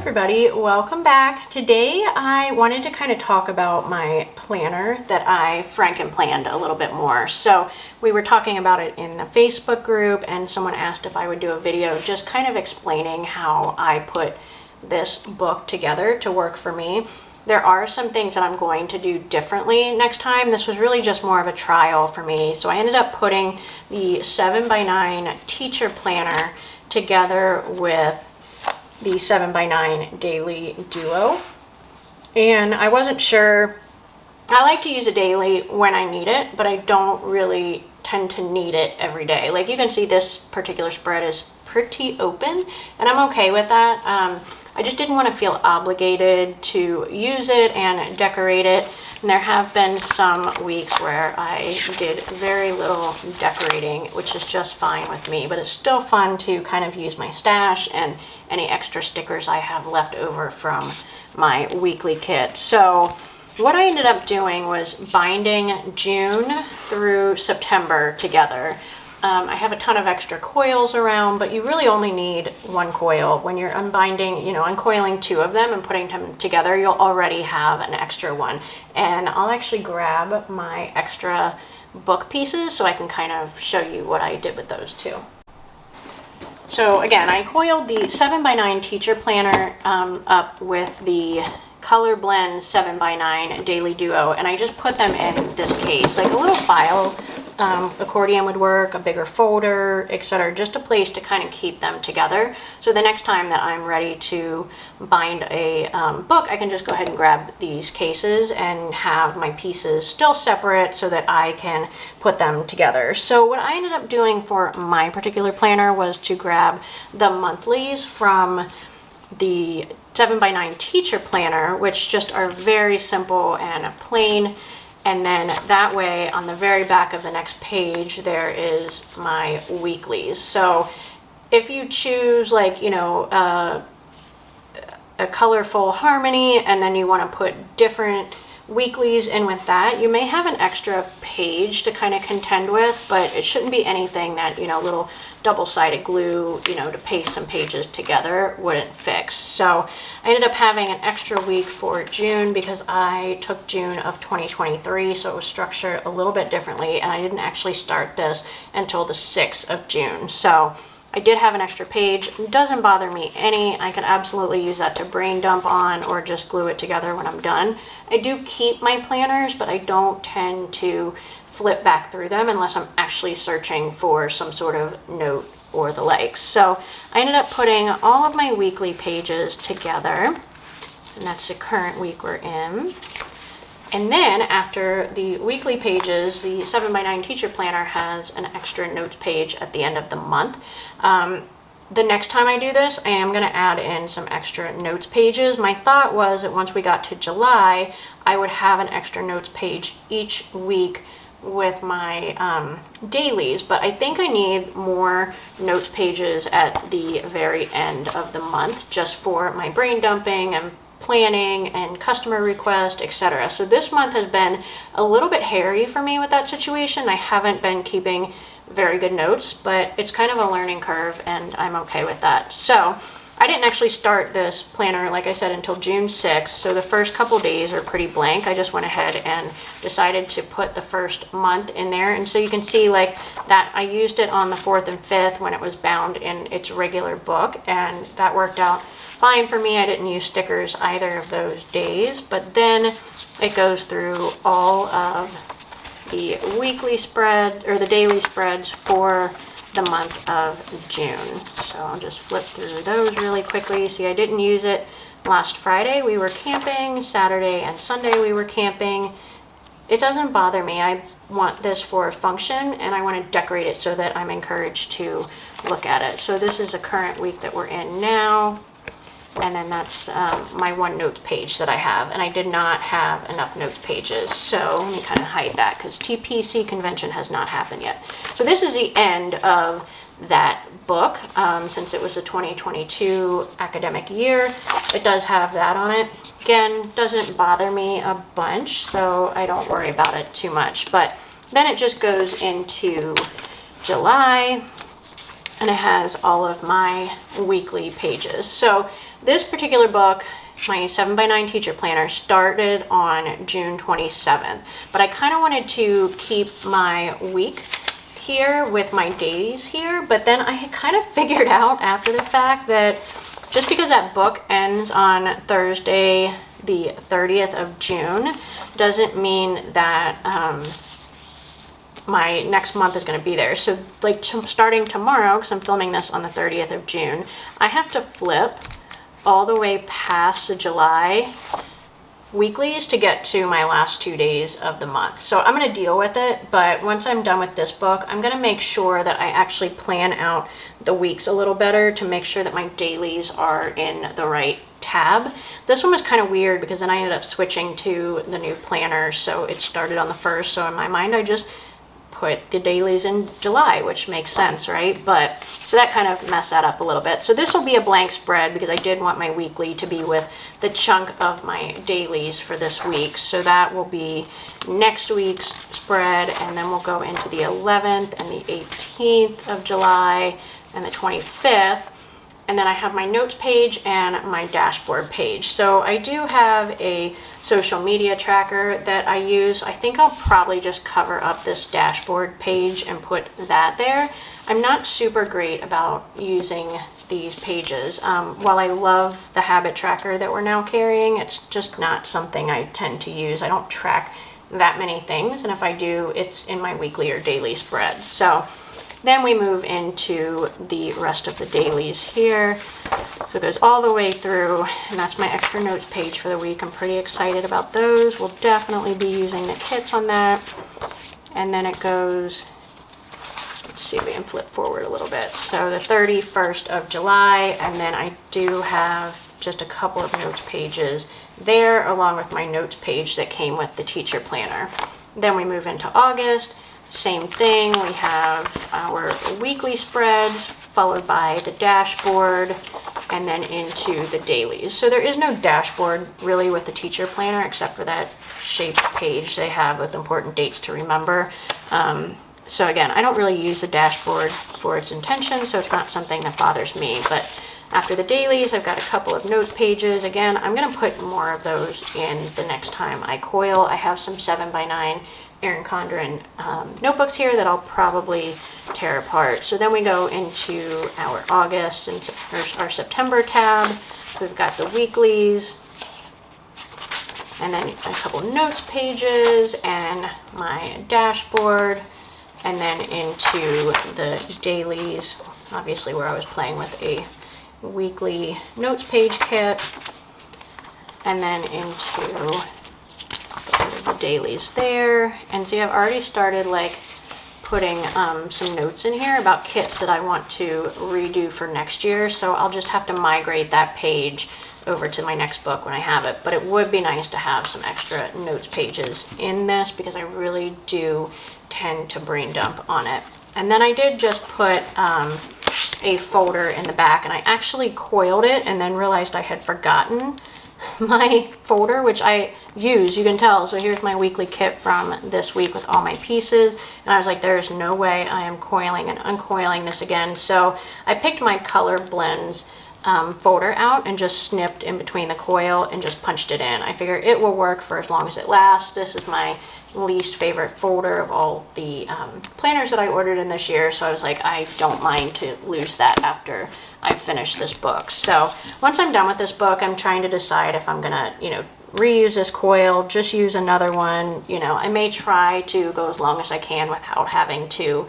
everybody, welcome back. Today I wanted to kind of talk about my planner that I franken-planned a little bit more. So we were talking about it in the Facebook group and someone asked if I would do a video just kind of explaining how I put this book together to work for me. There are some things that I'm going to do differently next time. This was really just more of a trial for me. So I ended up putting the 7x9 teacher planner together with the 7x9 daily duo, and I wasn't sure. I like to use a daily when I need it, but I don't really tend to need it every day. Like you can see, this particular spread is pretty open and I'm okay with that. I just didn't want to feel obligated to use it and decorate it. And there have been some weeks where I did very little decorating, which is just fine with me, but it's still fun to kind of use my stash and any extra stickers I have left over from my weekly kit. So what I ended up doing was binding June through September together. I have a ton of extra coils around, but you really only need one coil. When you're unbinding, uncoiling two of them and putting them together, you'll already have an extra one. And I'll actually grab my extra book pieces so I can kind of show you what I did with those too. So again, I coiled the 7x9 teacher planner up with the Color Blend 7x9 Daily Duo, and I just put them in this case, like a little file. Accordion would work, a bigger folder, etc. Just a place to kind of keep them together. So the next time that I'm ready to bind a book, I can just go ahead and grab these cases and have my pieces still separate so that I can put them together. So what I ended up doing for my particular planner was to grab the monthlies from the 7x9 teacher planner, which just are very simple and plain. And then that way, on the very back of the next page, there is my weeklies. So if you choose like, a colorful harmony, and then you want to put different weeklies in with that, you may have an extra page to kind of contend with, but it shouldn't be anything that, little double-sided glue, to paste some pages together wouldn't fix. So I ended up having an extra week for June because I took June of 2023, so it was structured a little bit differently, and I didn't actually start this until the 6th of June. So I did have an extra page. It doesn't bother me any. I could absolutely use that to brain dump on or just glue it together when I'm done. I do keep my planners, but I don't tend to flip back through them unless I'm actually searching for some sort of note or the likes. So I ended up putting all of my weekly pages together, and that's the current week we're in. And then after the weekly pages, the 7x9 teacher planner has an extra notes page at the end of the month. The next time I do this, I am going to add in some extra notes pages. My thought was that once we got to July, I would have an extra notes page each week with my dailies, but I think I need more notes pages at the very end of the month just for my brain dumping and planning and customer request, etc. So this month has been a little bit hairy for me with that situation. I haven't been keeping very good notes, but it's kind of a learning curve and I'm okay with that. So I didn't actually start this planner, like I said, until June 6th. So the first couple days are pretty blank. I just went ahead and decided to put the first month in there. And so you can see like that I used it on the 4th and 5th when it was bound in its regular book, and that worked out fine for me. I didn't use stickers either of those days, but then it goes through all of the weekly spread or the daily spreads for the month of June. So I'll just flip through those really quickly. See, I didn't use it last Friday. We were camping. Saturday and Sunday we were camping. It doesn't bother me. I want this for a function and I want to decorate it so that I'm encouraged to look at it. So this is a current week that we're in now. And then that's my one notes page that I have, and I did not have enough notes pages, so let me kind of hide that because TPC convention has not happened yet. So this is the end of that book. Since it was a 2022 academic year, it does have that on it. Again, doesn't bother me a bunch, so I don't worry about it too much. But then it just goes into July. and it has all of my weekly pages. So this particular book, my 7x9 teacher planner, started on June 27th, but I kind of wanted to keep my week here with my days here, but then I had kind of figured out after the fact that just because that book ends on Thursday the 30th of June doesn't mean that my next month is going to be there. So like starting tomorrow, because I'm filming this on the 30th of June, I have to flip all the way past the July weeklies to get to my last 2 days of the month. So I'm going to deal with it, but once I'm done with this book, I'm going to make sure that I actually plan out the weeks a little better to make sure that my dailies are in the right tab. This one was kind of weird because then I ended up switching to the new planner, so it started on the 1st. So in my mind, I just put the dailies in July, which makes sense, right? But so that kind of messed that up a little bit. So this will be a blank spread because I did want my weekly to be with the chunk of my dailies for this week. So that will be next week's spread, and then we'll go into the 11th and the 18th of July and the 25th. And then I have my notes page and my dashboard page. So I do have a social media tracker that I use. I think I'll probably just cover up this dashboard page and put that there. I'm not super great about using these pages. While I love the habit tracker that we're now carrying, it's just not something I tend to use. I don't track that many things, and if I do, it's in my weekly or daily spreads. So then we move into the rest of the dailies here. So it goes all the way through, and that's my extra notes page for the week. I'm pretty excited about those. We'll definitely be using the kits on that. And then it goes, let's see if we can flip forward a little bit. So the 31st of July, and then I do have just a couple of notes pages there, along with my notes page that came with the teacher planner. Then we move into August. Same thing, we have our weekly spreads followed by the dashboard and then into the dailies. So there is no dashboard really with the teacher planner except for that shaped page they have with important dates to remember. So again, I don't really use the dashboard for its intention, so it's not something that bothers me. But after the dailies, I've got a couple of notes pages. Again, I'm going to put more of those in the next time I coil. I have some 7x9 Erin Condren notebooks here that I'll probably tear apart. So then we go into our August and our September tab. We've got the weeklies, and then a couple notes pages and my dashboard, and then into the dailies, obviously where I was playing with a weekly notes page kit, and then into the dailies there. And see, I've already started like putting some notes in here about kits that I want to redo for next year, so I'll just have to migrate that page over to my next book when I have it. But it would be nice to have some extra notes pages in this because I really do tend to brain dump on it. And then I did just put a folder in the back, and I actually coiled it and then realized I had forgotten my folder, which I use, you can tell. So here's my weekly kit from this week with all my pieces, and I was like, there is no way I am coiling and uncoiling this again. So I picked my color blends folder out and just snipped in between the coil and just punched it in. I figure it will work for as long as it lasts. This is my least favorite folder of all the planners that I ordered in this year, so I was like, I don't mind to lose that after I finish this book. So once I'm done with this book, I'm trying to decide if I'm gonna, reuse this coil, just use another one. I may try to go as long as I can without having to,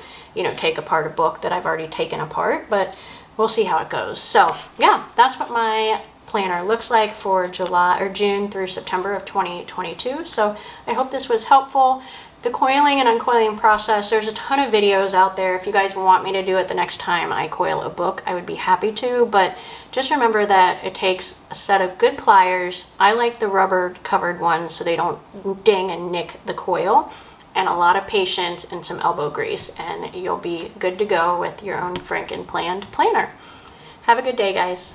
take apart a book that I've already taken apart, but we'll see how it goes. So yeah, that's what my planner looks like for June through September of 2022. So I hope this was helpful. The coiling and uncoiling process, there's a ton of videos out there. If you guys want me to do it the next time I coil a book, I would be happy to, but just remember that it takes a set of good pliers. I like the rubber covered ones so they don't ding and nick the coil, and a lot of patience and some elbow grease, and you'll be good to go with your own Franken planned planner. Have a good day, guys.